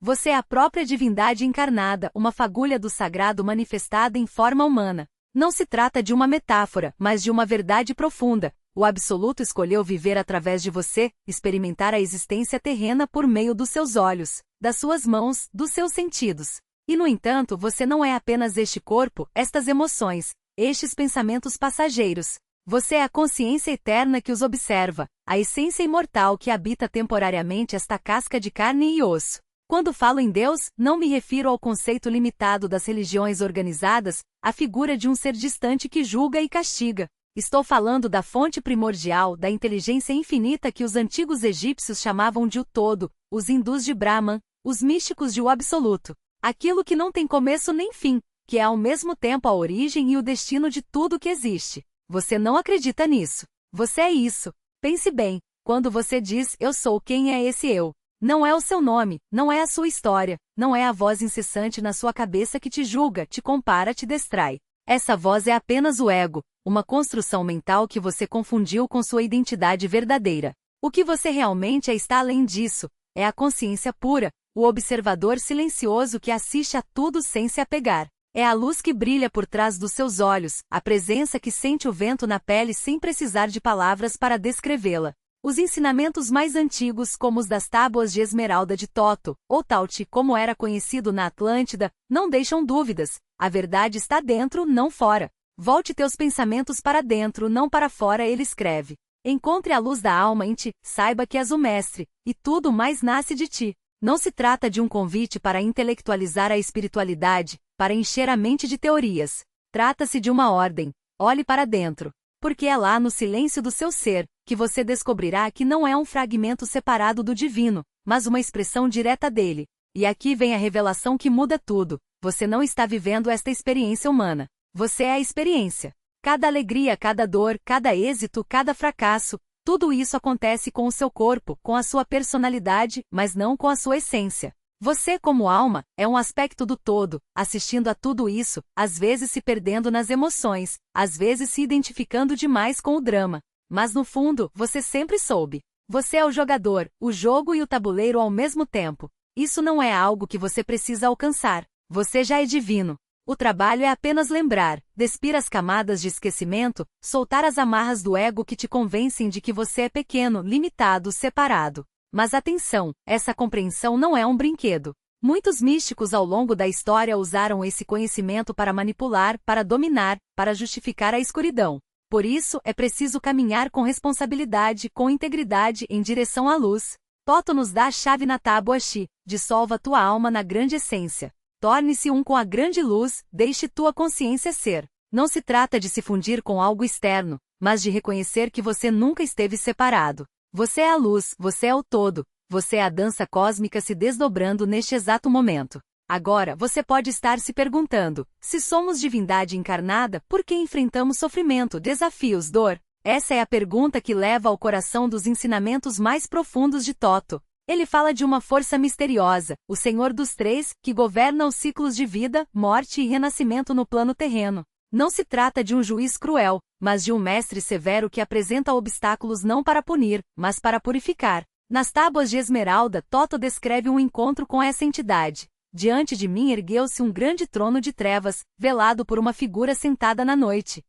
Você é a própria divindade encarnada, uma fagulha do sagrado manifestada em forma humana. Não se trata de uma metáfora, mas de uma verdade profunda. O Absoluto escolheu viver através de você, experimentar a existência terrena por meio dos seus olhos, das suas mãos, dos seus sentidos. E no entanto, você não é apenas este corpo, estas emoções, estes pensamentos passageiros. Você é a consciência eterna que os observa, a essência imortal que habita temporariamente esta casca de carne e osso. Quando falo em Deus, não me refiro ao conceito limitado das religiões organizadas, a figura de um ser distante que julga e castiga. Estou falando da fonte primordial, da inteligência infinita que os antigos egípcios chamavam de o Todo, os hindus de Brahman, os místicos de o Absoluto. Aquilo que não tem começo nem fim, que é ao mesmo tempo a origem e o destino de tudo que existe. Você não acredita nisso. Você é isso. Pense bem, quando você diz eu sou, quem é esse eu? Não é o seu nome, não é a sua história, não é a voz incessante na sua cabeça que te julga, te compara, te distrai. Essa voz é apenas o ego, uma construção mental que você confundiu com sua identidade verdadeira. O que você realmente é está além disso, é a consciência pura, o observador silencioso que assiste a tudo sem se apegar. É a luz que brilha por trás dos seus olhos, a presença que sente o vento na pele sem precisar de palavras para descrevê-la. Os ensinamentos mais antigos, como os das tábuas de esmeralda de Toto, ou Tauti, como era conhecido na Atlântida, não deixam dúvidas. A verdade está dentro, não fora. Volte teus pensamentos para dentro, não para fora, ele escreve. Encontre a luz da alma em ti, saiba que és o mestre, e tudo mais nasce de ti. Não se trata de um convite para intelectualizar a espiritualidade, para encher a mente de teorias. Trata-se de uma ordem. Olhe para dentro. Porque é lá no silêncio do seu ser, que você descobrirá que não é um fragmento separado do divino, mas uma expressão direta dele. E aqui vem a revelação que muda tudo. Você não está vivendo esta experiência humana. Você é a experiência. Cada alegria, cada dor, cada êxito, cada fracasso, tudo isso acontece com o seu corpo, com a sua personalidade, mas não com a sua essência. Você, como alma, é um aspecto do todo, assistindo a tudo isso, às vezes se perdendo nas emoções, às vezes se identificando demais com o drama. Mas no fundo, você sempre soube. Você é o jogador, o jogo e o tabuleiro ao mesmo tempo. Isso não é algo que você precisa alcançar. Você já é divino. O trabalho é apenas lembrar, despir as camadas de esquecimento, soltar as amarras do ego que te convencem de que você é pequeno, limitado, separado. Mas atenção, essa compreensão não é um brinquedo. Muitos místicos ao longo da história usaram esse conhecimento para manipular, para dominar, para justificar a escuridão. Por isso, é preciso caminhar com responsabilidade, com integridade, em direção à luz. Toto nos dá a chave na tábua Xi, dissolva tua alma na grande essência. Torne-se um com a grande luz, deixe tua consciência ser. Não se trata de se fundir com algo externo, mas de reconhecer que você nunca esteve separado. Você é a luz, você é o todo, você é a dança cósmica se desdobrando neste exato momento. Agora, você pode estar se perguntando, se somos divindade encarnada, por que enfrentamos sofrimento, desafios, dor? Essa é a pergunta que leva ao coração dos ensinamentos mais profundos de Toto. Ele fala de uma força misteriosa, o Senhor dos Três, que governa os ciclos de vida, morte e renascimento no plano terreno. Não se trata de um juiz cruel, mas de um mestre severo que apresenta obstáculos não para punir, mas para purificar. Nas tábuas de esmeralda, Toto descreve um encontro com essa entidade. Diante de mim ergueu-se um grande trono de trevas, velado por uma figura sentada na noite.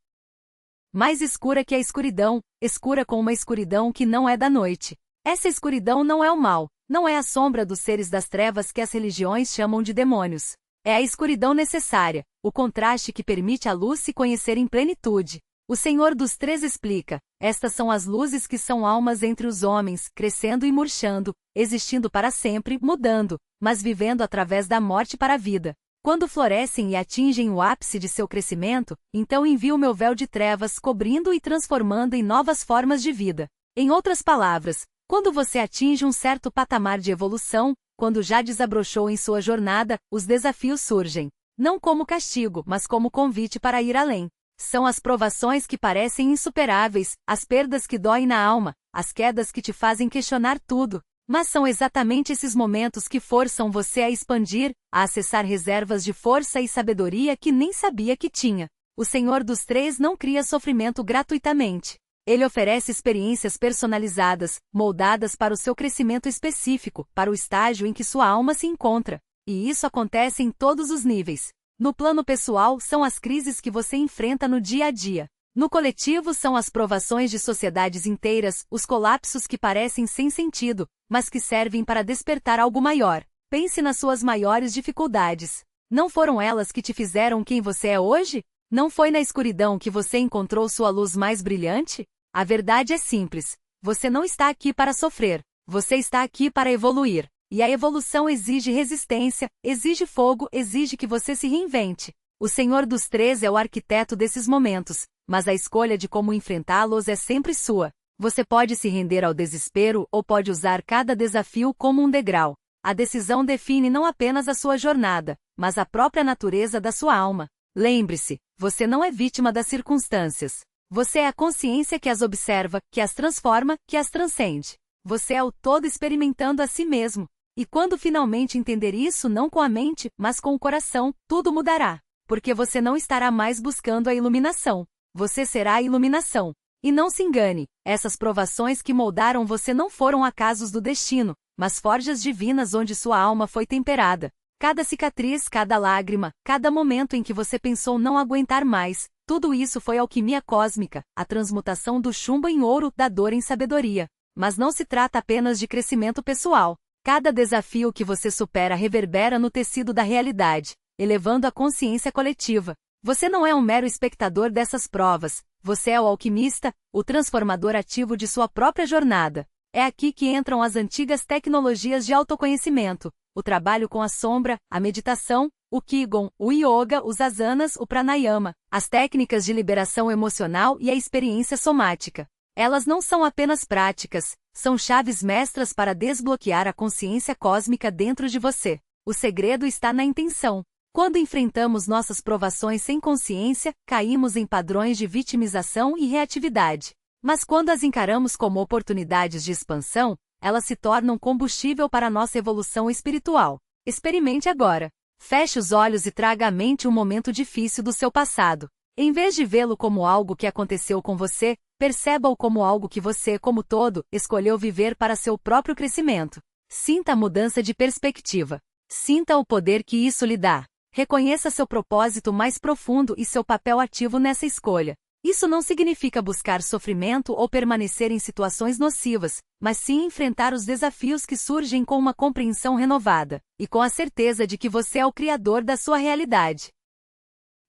Mais escura que a escuridão, escura com uma escuridão que não é da noite. Essa escuridão não é o mal, não é a sombra dos seres das trevas que as religiões chamam de demônios. É a escuridão necessária, o contraste que permite a luz se conhecer em plenitude. O Senhor dos Três explica, estas são as luzes que são almas entre os homens, crescendo e murchando, existindo para sempre, mudando, mas vivendo através da morte para a vida. Quando florescem e atingem o ápice de seu crescimento, então envio meu véu de trevas cobrindo e transformando em novas formas de vida. Em outras palavras, quando você atinge um certo patamar de evolução, quando já desabrochou em sua jornada, os desafios surgem. Não como castigo, mas como convite para ir além. São as provações que parecem insuperáveis, as perdas que doem na alma, as quedas que te fazem questionar tudo. Mas são exatamente esses momentos que forçam você a expandir, a acessar reservas de força e sabedoria que nem sabia que tinha. O Senhor dos Três não cria sofrimento gratuitamente. Ele oferece experiências personalizadas, moldadas para o seu crescimento específico, para o estágio em que sua alma se encontra. E isso acontece em todos os níveis. No plano pessoal, são as crises que você enfrenta no dia a dia. No coletivo, são as provações de sociedades inteiras, os colapsos que parecem sem sentido, mas que servem para despertar algo maior. Pense nas suas maiores dificuldades. Não foram elas que te fizeram quem você é hoje? Não foi na escuridão que você encontrou sua luz mais brilhante? A verdade é simples. Você não está aqui para sofrer. Você está aqui para evoluir. E a evolução exige resistência, exige fogo, exige que você se reinvente. O Senhor dos Três é o arquiteto desses momentos, mas a escolha de como enfrentá-los é sempre sua. Você pode se render ao desespero ou pode usar cada desafio como um degrau. A decisão define não apenas a sua jornada, mas a própria natureza da sua alma. Lembre-se, você não é vítima das circunstâncias. Você é a consciência que as observa, que as transforma, que as transcende. Você é o todo experimentando a si mesmo. E quando finalmente entender isso não com a mente, mas com o coração, tudo mudará. Porque você não estará mais buscando a iluminação. Você será a iluminação. E não se engane, essas provações que moldaram você não foram acasos do destino, mas forjas divinas onde sua alma foi temperada. Cada cicatriz, cada lágrima, cada momento em que você pensou não aguentar mais, tudo isso foi alquimia cósmica, a transmutação do chumbo em ouro, da dor em sabedoria. Mas não se trata apenas de crescimento pessoal. Cada desafio que você supera reverbera no tecido da realidade, elevando a consciência coletiva. Você não é um mero espectador dessas provas, você é o alquimista, o transformador ativo de sua própria jornada. É aqui que entram as antigas tecnologias de autoconhecimento, o trabalho com a sombra, a meditação, o Qigong, o Yoga, os asanas, o Pranayama, as técnicas de liberação emocional e a experiência somática. Elas não são apenas práticas, são chaves mestras para desbloquear a consciência cósmica dentro de você. O segredo está na intenção. Quando enfrentamos nossas provações sem consciência, caímos em padrões de vitimização e reatividade. Mas quando as encaramos como oportunidades de expansão, elas se tornam combustível para nossa evolução espiritual. Experimente agora. Feche os olhos e traga à mente um momento difícil do seu passado. Em vez de vê-lo como algo que aconteceu com você, perceba-o como algo que você, como todo, escolheu viver para seu próprio crescimento. Sinta a mudança de perspectiva. Sinta o poder que isso lhe dá. Reconheça seu propósito mais profundo e seu papel ativo nessa escolha. Isso não significa buscar sofrimento ou permanecer em situações nocivas, mas sim enfrentar os desafios que surgem com uma compreensão renovada, e com a certeza de que você é o criador da sua realidade.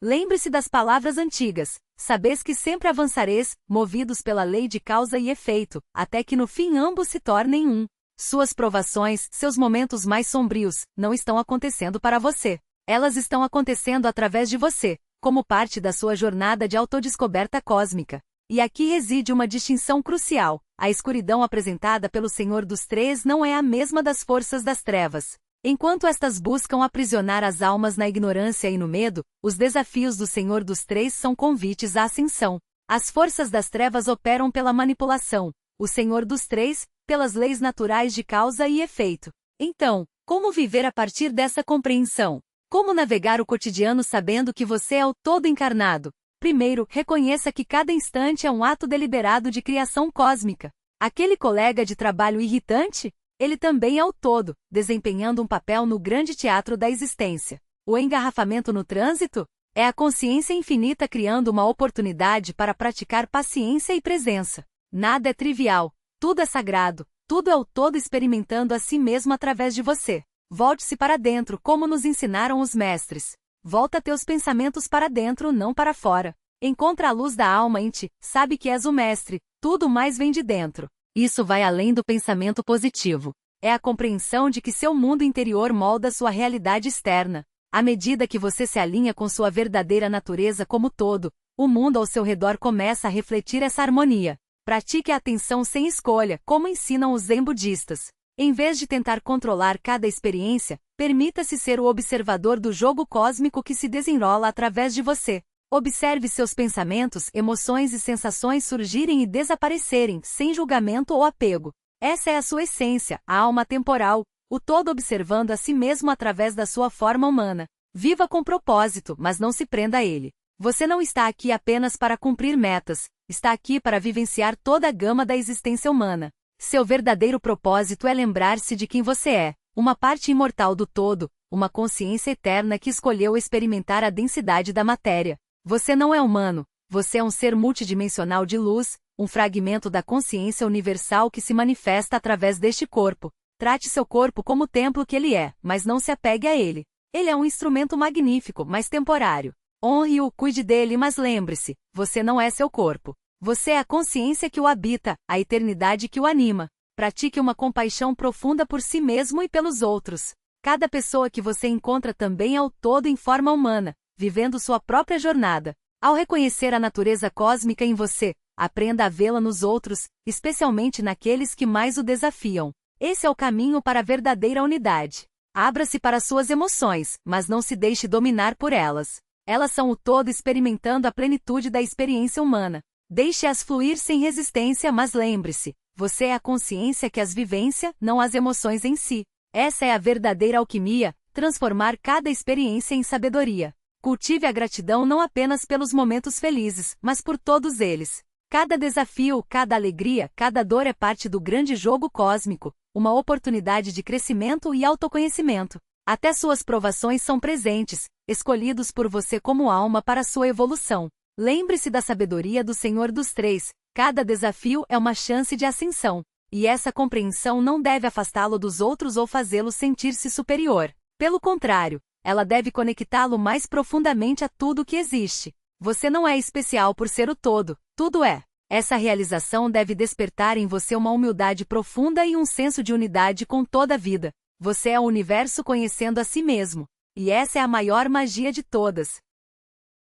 Lembre-se das palavras antigas: sabeis que sempre avançareis, movidos pela lei de causa e efeito, até que no fim ambos se tornem um. Suas provações, seus momentos mais sombrios, não estão acontecendo para você. Elas estão acontecendo através de você, como parte da sua jornada de autodescoberta cósmica. E aqui reside uma distinção crucial: a escuridão apresentada pelo Senhor dos Três não é a mesma das forças das trevas. Enquanto estas buscam aprisionar as almas na ignorância e no medo, os desafios do Senhor dos Três são convites à ascensão. As forças das trevas operam pela manipulação, o Senhor dos Três, pelas leis naturais de causa e efeito. Então, como viver a partir dessa compreensão? Como navegar o cotidiano sabendo que você é o todo encarnado? Primeiro, reconheça que cada instante é um ato deliberado de criação cósmica. Aquele colega de trabalho irritante? Ele também é o todo, desempenhando um papel no grande teatro da existência. O engarrafamento no trânsito? É a consciência infinita criando uma oportunidade para praticar paciência e presença. Nada é trivial, tudo é sagrado, tudo é o todo experimentando a si mesmo através de você. Volte-se para dentro, como nos ensinaram os mestres. Volta teus pensamentos para dentro, não para fora. Encontra a luz da alma em ti, sabe que és o mestre, tudo mais vem de dentro. Isso vai além do pensamento positivo. É a compreensão de que seu mundo interior molda sua realidade externa. À medida que você se alinha com sua verdadeira natureza como todo, o mundo ao seu redor começa a refletir essa harmonia. Pratique a atenção sem escolha, como ensinam os zen budistas. Em vez de tentar controlar cada experiência, permita-se ser o observador do jogo cósmico que se desenrola através de você. Observe seus pensamentos, emoções e sensações surgirem e desaparecerem, sem julgamento ou apego. Essa é a sua essência, a alma temporal, o todo observando a si mesmo através da sua forma humana. Viva com propósito, mas não se prenda a ele. Você não está aqui apenas para cumprir metas, está aqui para vivenciar toda a gama da existência humana. Seu verdadeiro propósito é lembrar-se de quem você é, uma parte imortal do todo, uma consciência eterna que escolheu experimentar a densidade da matéria. Você não é humano, você é um ser multidimensional de luz, um fragmento da consciência universal que se manifesta através deste corpo. Trate seu corpo como o templo que ele é, mas não se apegue a ele. Ele é um instrumento magnífico, mas temporário. Honre-o, cuide dele, mas lembre-se, você não é seu corpo. Você é a consciência que o habita, a eternidade que o anima. Pratique uma compaixão profunda por si mesmo e pelos outros. Cada pessoa que você encontra também é o todo em forma humana, vivendo sua própria jornada. Ao reconhecer a natureza cósmica em você, aprenda a vê-la nos outros, especialmente naqueles que mais o desafiam. Esse é o caminho para a verdadeira unidade. Abra-se para suas emoções, mas não se deixe dominar por elas. Elas são o todo experimentando a plenitude da experiência humana. Deixe-as fluir sem resistência, mas lembre-se, você é a consciência que as vivencia, não as emoções em si. Essa é a verdadeira alquimia, transformar cada experiência em sabedoria. Cultive a gratidão não apenas pelos momentos felizes, mas por todos eles. Cada desafio, cada alegria, cada dor é parte do grande jogo cósmico, uma oportunidade de crescimento e autoconhecimento. Até suas provações são presentes, escolhidos por você como alma para sua evolução. Lembre-se da sabedoria do Senhor dos Três. Cada desafio é uma chance de ascensão. E essa compreensão não deve afastá-lo dos outros ou fazê-lo sentir-se superior. Pelo contrário, ela deve conectá-lo mais profundamente a tudo que existe. Você não é especial por ser o todo, tudo é. Essa realização deve despertar em você uma humildade profunda e um senso de unidade com toda a vida. Você é o universo conhecendo a si mesmo. E essa é a maior magia de todas.